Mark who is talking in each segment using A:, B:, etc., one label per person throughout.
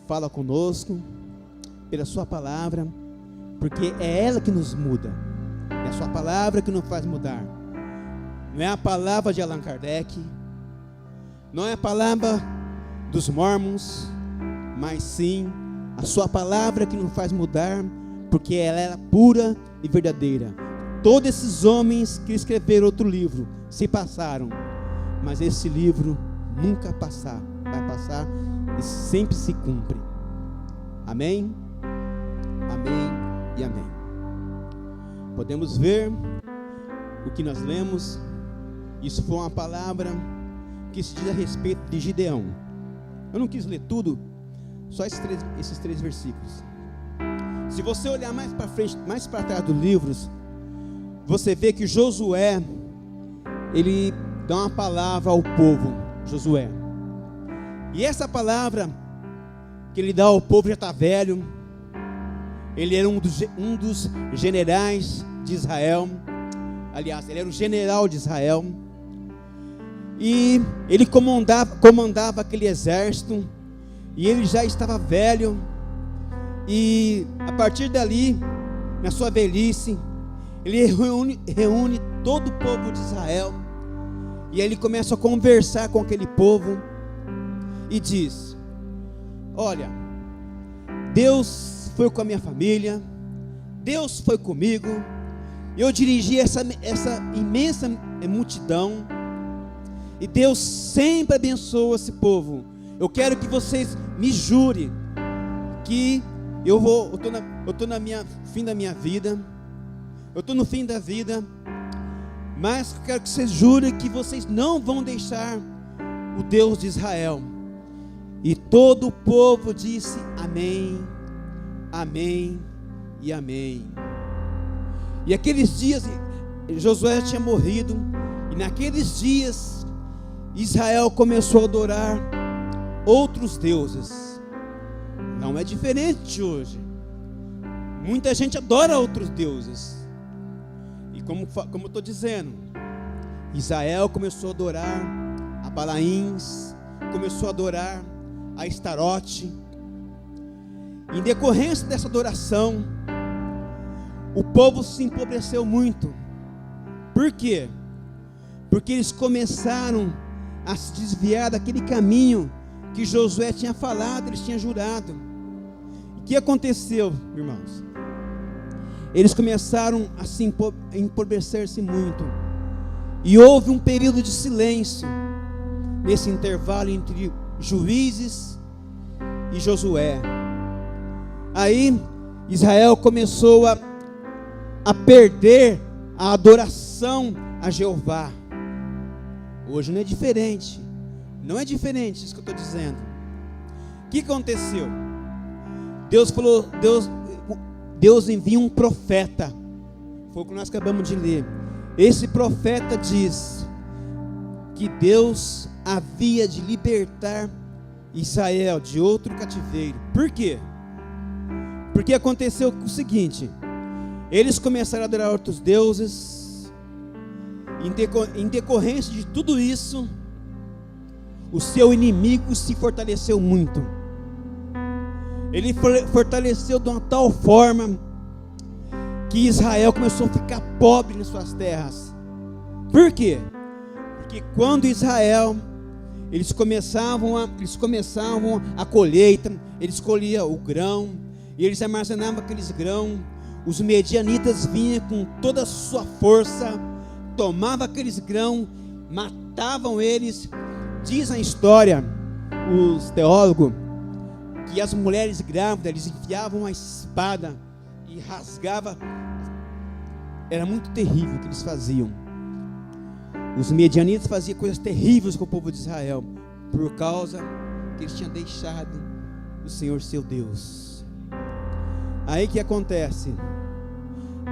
A: fala conosco pela sua palavra, porque é ela que nos muda, é a sua palavra que nos faz mudar. Não é a palavra de Allan Kardec, não é a palavra dos mormons, mas sim a sua palavra que nos faz mudar, porque ela é pura e verdadeira. Todos esses homens que escreveram outro livro se passaram, mas esse livro nunca vai passar e sempre se cumpre. Amém? Amém e amém. Podemos ver o que nós lemos. Isso foi uma palavra que se diz a respeito de Gideão. Eu não quis ler tudo, só esses três versículos. Se você olhar mais para frente, mais para trás dos livros, você vê que Josué, ele dá uma palavra ao povo, Josué. E essa palavra que ele dá ao povo já está velho. Ele era um dos generais de Israel. Aliás, ele era o general de Israel. E ele comandava aquele exército. E ele já estava velho. E a partir dali, na sua velhice, ele reúne todo o povo de Israel. E aí ele começa a conversar com aquele povo. E diz: olha, Deus foi com a minha família, Deus foi comigo, eu dirigi essa imensa multidão, e Deus sempre abençoa esse povo. Eu quero que vocês me jurem que eu estou no fim da minha vida, eu estou no fim da vida, mas eu quero que vocês jurem que vocês não vão deixar o Deus de Israel. E todo o povo disse amém, amém e amém. E aqueles dias, Josué tinha morrido, e naqueles dias, Israel começou a adorar outros deuses. Não é diferente de hoje. Muita gente adora outros deuses. E como eu estou dizendo, Israel começou a adorar a Balaíns, começou a adorar a Astarote. Em decorrência dessa adoração, o povo se empobreceu muito. Por quê? Porque eles começaram a se desviar daquele caminho que Josué tinha falado, eles tinham jurado. O que aconteceu, irmãos? Eles começaram a se empobrecer-se muito. E houve um período de silêncio nesse intervalo entre Juízes e Josué. Aí Israel começou a perder a adoração a Jeová. Hoje não é diferente. Não é diferente isso que eu estou dizendo. O que aconteceu? Deus envia um profeta. Foi o que nós acabamos de ler. Esse profeta diz que Deus havia de libertar Israel de outro cativeiro. Por quê? Porque aconteceu o seguinte: eles começaram a adorar outros deuses. Em decorrência de tudo isso, o seu inimigo se fortaleceu muito. Ele fortaleceu de uma tal forma que Israel começou a ficar pobre nas suas terras. Por quê? Porque quando Israel, eles começavam a colheita, eles colhiam o grão, e eles armazenavam aqueles grãos. Os medianitas vinham com toda a sua força, tomavam aqueles grãos, matavam eles. Diz a história, os teólogos, que as mulheres grávidas, eles enfiavam a espada e rasgavam. Era muito terrível o que eles faziam. Os medianitas faziam coisas terríveis com o povo de Israel, por causa que eles tinham deixado o Senhor seu Deus. Aí que acontece?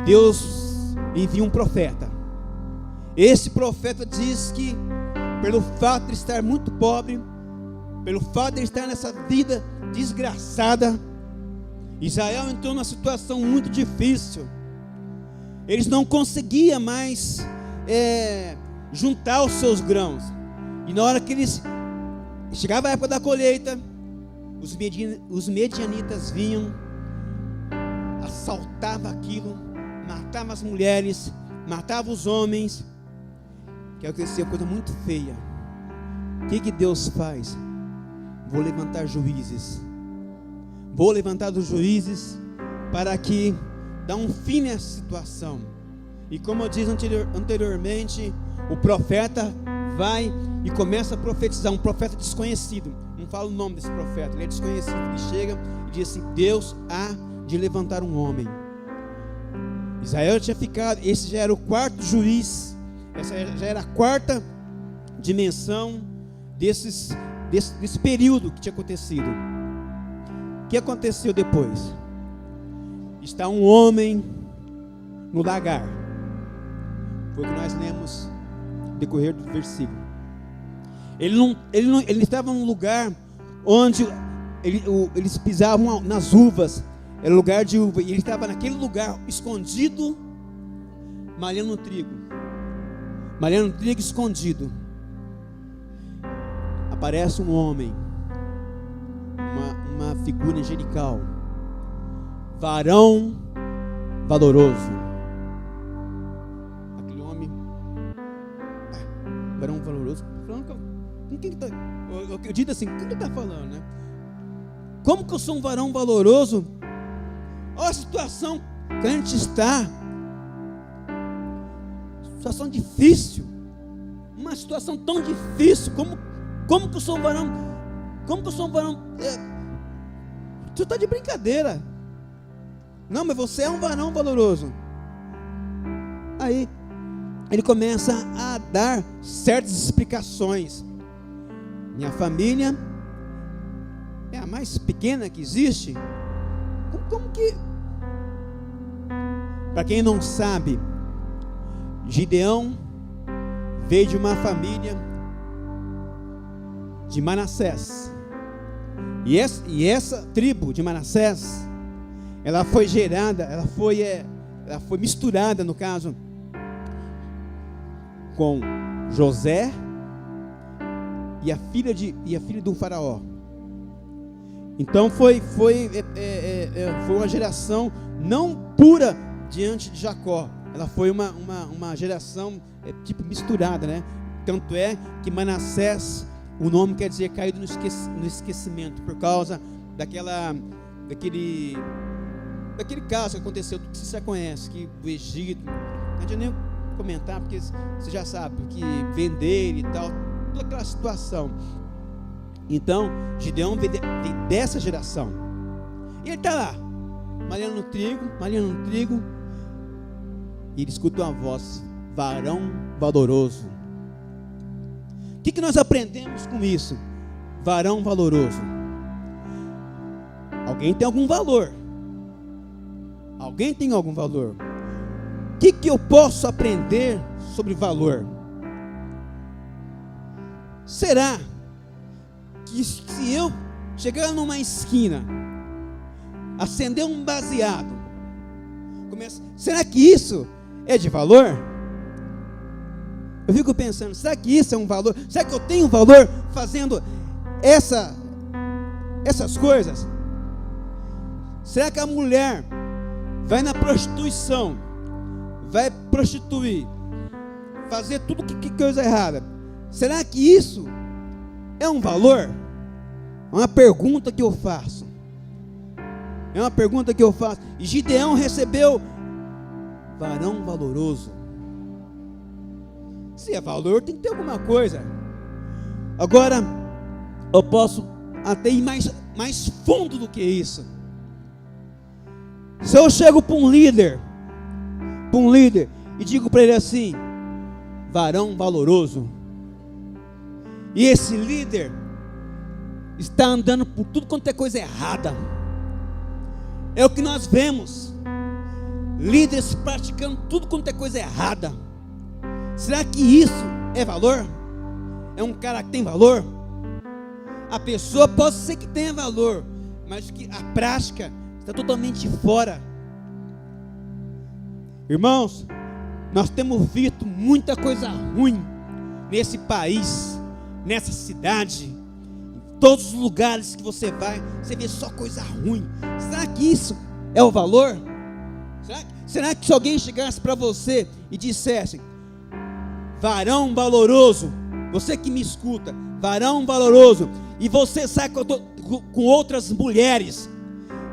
A: Deus envia um profeta. Esse profeta diz que, pelo fato de estar muito pobre, pelo fato de estar nessa vida desgraçada, Israel entrou numa situação muito difícil. Eles não conseguiam mais juntar os seus grãos. E na hora que chegava a época da colheita, os medianitas vinham, assaltavam aquilo, matavam as mulheres, matavam os homens. Que aconteceu coisa muito feia. O que Deus faz? Vou levantar juízes. Vou levantar os juízes para que dá um fim nessa situação. E como eu disse anteriormente, o profeta vai e começa a profetizar, um profeta desconhecido. Não falo o nome desse profeta, ele é desconhecido. Ele chega e diz assim: Deus há de levantar um homem. Israel tinha ficado, esse já era o quarto juiz, essa já era a quarta dimensão desse período que tinha acontecido. O que aconteceu depois? Está um homem no lagar. Foi o que nós lemos no decorrer do versículo. Ele estava num lugar onde eles pisavam nas uvas. Era lugar de uva. E ele estava naquele lugar escondido, malhando trigo. Malhando trigo escondido. Aparece um homem, uma figura angelical, varão valoroso. Aquele homem, varão valoroso. Com quem está? Eu digo assim, quem que está falando, né? Como que eu sou um varão valoroso? Olha a situação que a gente está. Situação difícil. Uma situação tão difícil. Como que eu sou um varão? Como que eu sou um varão? Tu está de brincadeira. Não, mas você é um varão valoroso. Aí ele começa a dar certas explicações. Minha família é a mais pequena que existe. Como que? Para quem não sabe, Gideão veio de uma família de Manassés. E essa tribo de Manassés, ela foi gerada, ela foi misturada, no caso, com José e a filha do faraó. Então foi uma geração não pura diante de Jacó. Ela foi uma geração tipo misturada, né? Tanto é que Manassés, o nome quer dizer caído no esquecimento, por causa daquele caso que aconteceu, que você já conhece, que do Egito. Não adianta nem comentar, porque você já sabe, que venderam e tal, toda aquela situação. Então, Gideão veio dessa geração. E ele está lá, malhando trigo, e ele escuta uma voz: varão valoroso. O que nós aprendemos com isso? Varão valoroso. Alguém tem algum valor. Alguém tem algum valor. O que eu posso aprender sobre valor? Será que se eu chegar numa esquina, acender um baseado, será que isso é de valor? Eu fico pensando, será que isso é um valor? Será que eu tenho valor fazendo essas coisas? Será que a mulher vai na prostituição, vai prostituir, fazer tudo que coisa errada? Será que isso é um valor? É uma pergunta que eu faço. E Gideão recebeu varão valoroso. Se é valor, tem que ter alguma coisa. Agora, eu posso até ir mais fundo do que isso. Se eu chego para um líder e digo para ele assim: varão valoroso, e esse líder está andando por tudo quanto é coisa errada. É o que nós vemos, líderes praticando tudo quanto é coisa errada. Será que isso é valor? É um cara que tem valor? A pessoa pode ser que tenha valor, mas que a prática está totalmente fora. Irmãos, nós temos visto muita coisa ruim nesse país, nessa cidade, todos os lugares que você vai, você vê só coisa ruim. Será que isso é o valor? Será que se alguém chegasse para você e dissesse: varão valoroso, você que me escuta, varão valoroso, e você sai com outras mulheres,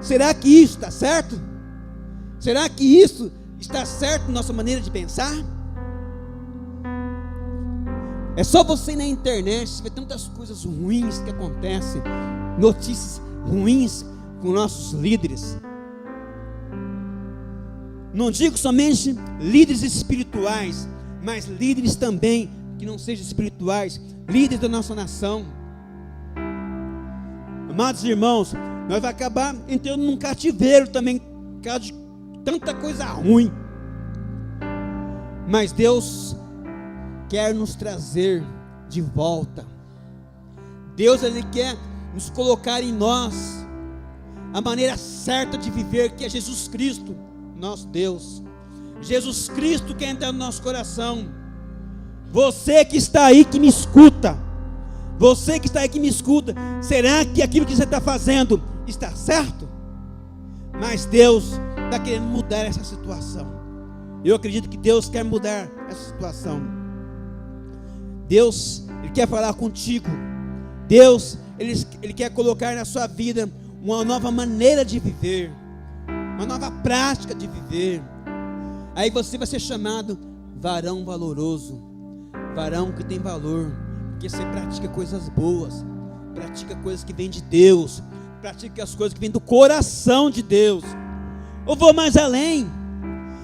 A: será que isso está certo? Será que isso está certo na nossa maneira de pensar? É só você ir na internet, você vê tantas coisas ruins que acontecem, notícias ruins com nossos líderes. Não digo somente líderes espirituais, mas líderes também que não sejam espirituais, líderes da nossa nação. Amados irmãos, nós vamos acabar entrando num cativeiro também, por causa de tanta coisa ruim. Mas Deus quer nos trazer de volta. Deus, Ele quer nos colocar em nós a maneira certa de viver, que é Jesus Cristo, nosso Deus. Jesus Cristo quer entrar no nosso coração. Você que está aí, que me escuta, você que está aí, que me escuta, será que aquilo que você está fazendo está certo? Mas Deus está querendo mudar essa situação. Eu acredito que Deus quer mudar essa situação. Deus, Ele quer falar contigo. Deus, Ele quer colocar na sua vida uma nova maneira de viver, uma nova prática de viver. Aí você vai ser chamado varão valoroso, varão que tem valor, porque você pratica coisas boas, pratica coisas que vêm de Deus, pratica as coisas que vêm do coração de Deus. Eu vou mais além.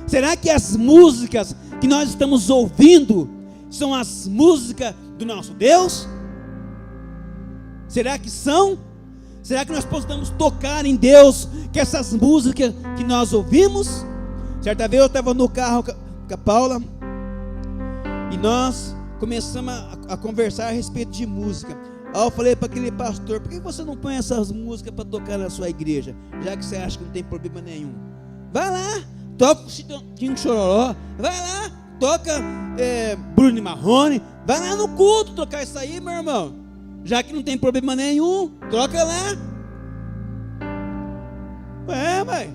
A: Será que as músicas que nós estamos ouvindo são as músicas do nosso Deus? Será que são? Será que nós podemos tocar em Deus que essas músicas que nós ouvimos? Certa vez eu estava no carro com a Paula e nós começamos a conversar a respeito de música. Aí eu falei para aquele pastor: por que você não põe essas músicas para tocar na sua igreja, já que você acha que não tem problema nenhum? Vai lá, toca o Chitãozinho Chororó, vai lá, toca Bruno e Marrone, vai lá no culto tocar isso aí, meu irmão, já que não tem problema nenhum, troca lá. Mãe,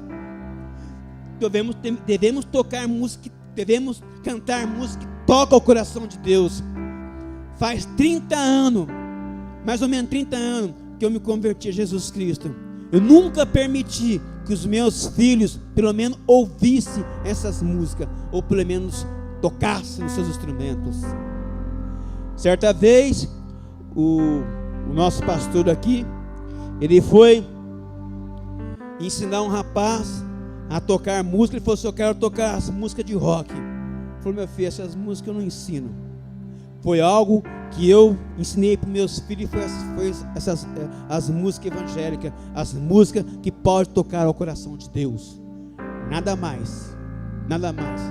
A: devemos tocar música, devemos cantar música que toca o coração de Deus. Faz 30 anos, mais ou menos 30 anos, que eu me converti a Jesus Cristo. Eu nunca permiti que os meus filhos, pelo menos, ouvissem essas músicas, ou pelo menos tocassem os seus instrumentos. Certa vez, o nosso pastor aqui, ele foi ensinar um rapaz a tocar música. Ele falou assim: eu quero tocar as músicas de rock. Ele falou: meu filho, essas músicas eu não ensino. Foi algo que eu ensinei para meus filhos, foi as músicas evangélicas, as músicas que podem tocar ao coração de Deus. Nada mais, nada mais.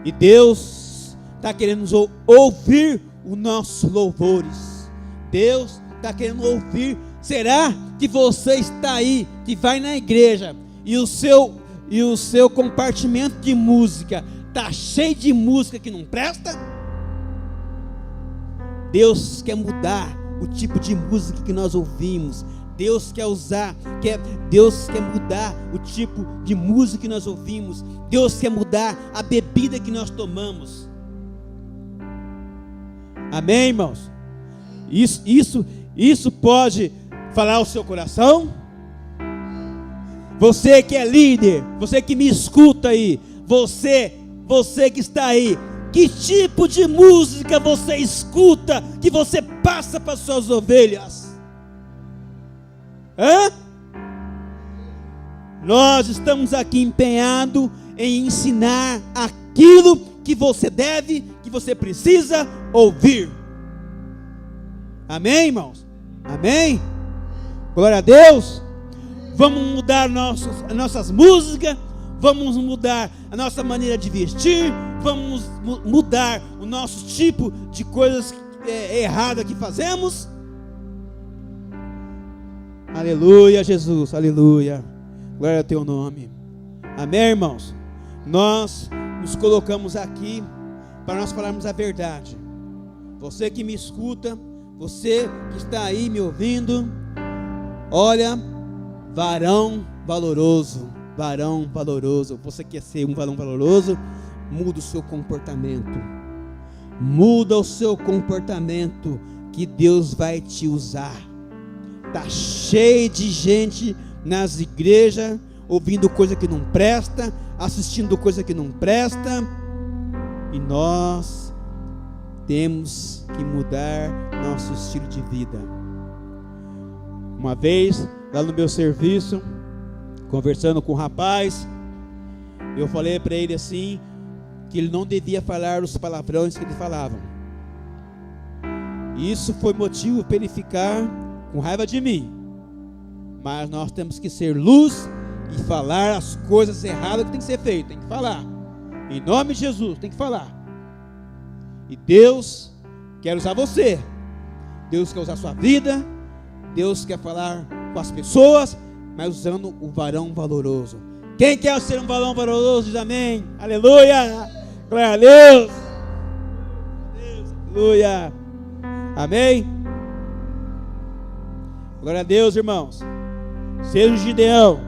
A: E Deus está querendo ouvir os nossos louvores. Deus está querendo ouvir. Será que você está aí, que vai na igreja, e o seu compartimento de música está cheio de música que não presta? Deus quer mudar o tipo de música que nós ouvimos. Deus quer Deus quer mudar o tipo de música que nós ouvimos. Deus quer mudar a bebida que nós tomamos. Amém, irmãos? Isso pode falar ao seu coração? Você que é líder, você que me escuta aí, você que está aí, que tipo de música você escuta, que você passa para suas ovelhas? Nós estamos aqui empenhados em ensinar aquilo que você deve, que você precisa ouvir. Amém, irmãos? Amém? Glória a Deus. Vamos mudar nossas músicas, vamos mudar a nossa maneira de vestir, vamos mudar o nosso tipo de coisas erradas que fazemos. Aleluia, Jesus, aleluia, glória ao teu nome. Amém, irmãos? Nós nos colocamos aqui para nós falarmos a verdade. Você que me escuta, Você que está aí me ouvindo, olha, varão valoroso, varão valoroso. Você quer ser um varão valoroso? Muda o seu comportamento. Muda o seu comportamento, que Deus vai te usar. Está cheio de gente nas igrejas, ouvindo coisa que não presta, assistindo coisa que não presta, e nós temos que mudar nosso estilo de vida. Uma vez, lá no meu serviço, conversando com um rapaz, eu falei para ele assim, que ele não devia falar os palavrões que ele falava. Isso foi motivo para ele ficar com raiva de mim. Mas nós temos que ser luz e falar as coisas erradas que tem que ser feito. Tem que falar. Em nome de Jesus, tem que falar. E Deus quer usar você. Deus quer usar a sua vida. Deus quer falar com as pessoas, mas usando o varão valoroso. Quem quer ser um varão valoroso, diz amém. Aleluia. Glória a Deus. Aleluia. Amém. Glória a Deus, irmãos. Seja um Gideão.